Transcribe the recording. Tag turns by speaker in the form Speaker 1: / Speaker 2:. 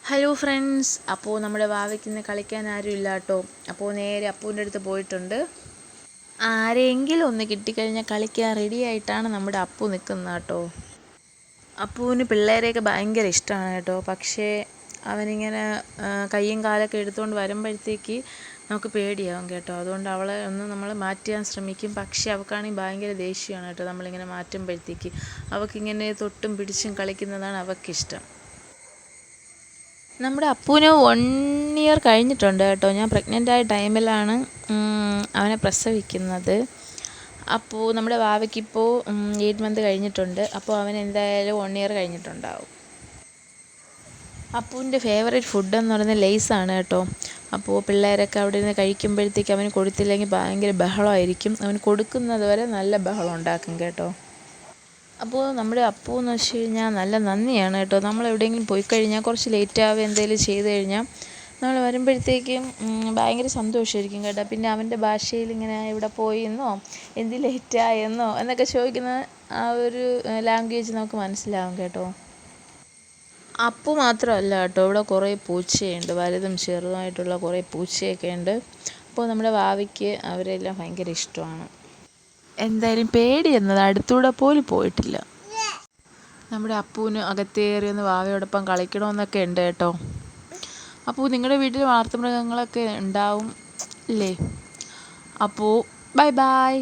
Speaker 1: Hello friends, അപ്പോൾ നമ്മുടെ വാവയ്ക്ക് ഇന്ന് കളിക്കാൻ ആരും ഇല്ല കേട്ടോ. അപ്പോൾ നേരെ അപ്പൂൻ്റെ അടുത്ത് പോയിട്ടുണ്ട്. ആരെങ്കിലും ഒന്ന് കിട്ടിക്കഴിഞ്ഞാൽ കളിക്കാൻ റെഡി ആയിട്ടാണ് നമ്മുടെ അപ്പു നിൽക്കുന്നത് കേട്ടോ. അപ്പൂവിന് പിള്ളേരെയൊക്കെ ഭയങ്കര ഇഷ്ടമാണ് കേട്ടോ. പക്ഷേ അവനിങ്ങനെ കയ്യും കാലൊക്കെ എടുത്തുകൊണ്ട് വരുമ്പോഴത്തേക്ക് നമുക്ക് പേടിയാവും കേട്ടോ. അതുകൊണ്ട് അവളെ ഒന്ന് നമ്മൾ മാറ്റാൻ ശ്രമിക്കും. പക്ഷേ അവൾക്കാണെങ്കിൽ ഭയങ്കര ദേഷ്യമാണ് കേട്ടോ. നമ്മളിങ്ങനെ മാറ്റുമ്പോഴത്തേക്ക് അവൾക്കിങ്ങനെ തൊട്ടും പിടിച്ചും കളിക്കുന്നതാണ് അവൾക്കിഷ്ടം. നമ്മുടെ അപ്പൂന് 1 ഇയർ കഴിഞ്ഞിട്ടുണ്ട് കേട്ടോ. ഞാൻ പ്രഗ്നൻ്റ് ആയ ടൈമിലാണ് അവനെ പ്രസവിക്കുന്നത്. അപ്പോൾ നമ്മുടെ വാവയ്ക്കിപ്പോൾ 8 മന്ത് കഴിഞ്ഞിട്ടുണ്ട്. അപ്പോൾ അവൻ എന്തായാലും 1 ഇയർ കഴിഞ്ഞിട്ടുണ്ടാവും. അപ്പൂൻ്റെ ഫേവറേറ്റ് ഫുഡ് എന്ന് പറയുന്നത് ലേസാണ് കേട്ടോ. അപ്പോൾ പിള്ളേരൊക്കെ അവിടെ നിന്ന് കഴിക്കുമ്പോഴത്തേക്ക് അവന് കൊടുത്തില്ലെങ്കിൽ ഭയങ്കര ബഹളമായിരിക്കും. അവന് കൊടുക്കുന്നത് വരെ നല്ല ബഹളം ഉണ്ടാക്കും കേട്ടോ. അപ്പോൾ നമ്മുടെ അപ്പു എന്ന് വെച്ച് കഴിഞ്ഞാൽ നല്ല നന്ദിയാണ് കേട്ടോ. നമ്മൾ എവിടെയെങ്കിലും പോയി കഴിഞ്ഞാൽ കുറച്ച് ലേറ്റ് ആവുക എന്തെങ്കിലും ചെയ്ത് കഴിഞ്ഞാൽ നമ്മൾ വരുമ്പോഴത്തേക്കും ഭയങ്കര സന്തോഷമായിരിക്കും കേട്ടോ. പിന്നെ അവൻ്റെ ഭാഷയിൽ ഇങ്ങനെ ഇവിടെ പോയി എന്നോ എന്ത് ലേറ്റായെന്നോ എന്നൊക്കെ ചോദിക്കുന്ന ആ ഒരു ലാംഗ്വേജ് നമുക്ക് മനസ്സിലാവും കേട്ടോ. അപ്പു മാത്രമല്ല കേട്ടോ, ഇവിടെ കുറേ പൂച്ചയുണ്ട്, വലുതും ചെറുതുമായിട്ടുള്ള കുറേ പൂച്ചയൊക്കെ ഉണ്ട്. അപ്പോൾ നമ്മുടെ വാവയ്ക്ക് അവരെല്ലാം ഭയങ്കര ഇഷ്ടമാണ്. എന്തായാലും പേടി എന്നത് അടുത്തൂടെ പോലും പോയിട്ടില്ല. നമ്മുടെ അപ്പൂന് അകത്തേറി ഒന്ന് വാവയോടൊപ്പം കളിക്കണമെന്നൊക്കെ ഉണ്ട് കേട്ടോ. അപ്പോൾ നിങ്ങളുടെ വീട്ടിൽ വളർത്തുമൃഗങ്ങളൊക്കെ ഉണ്ടാവും അല്ലേ? അപ്പോൾ ബൈ ബൈ.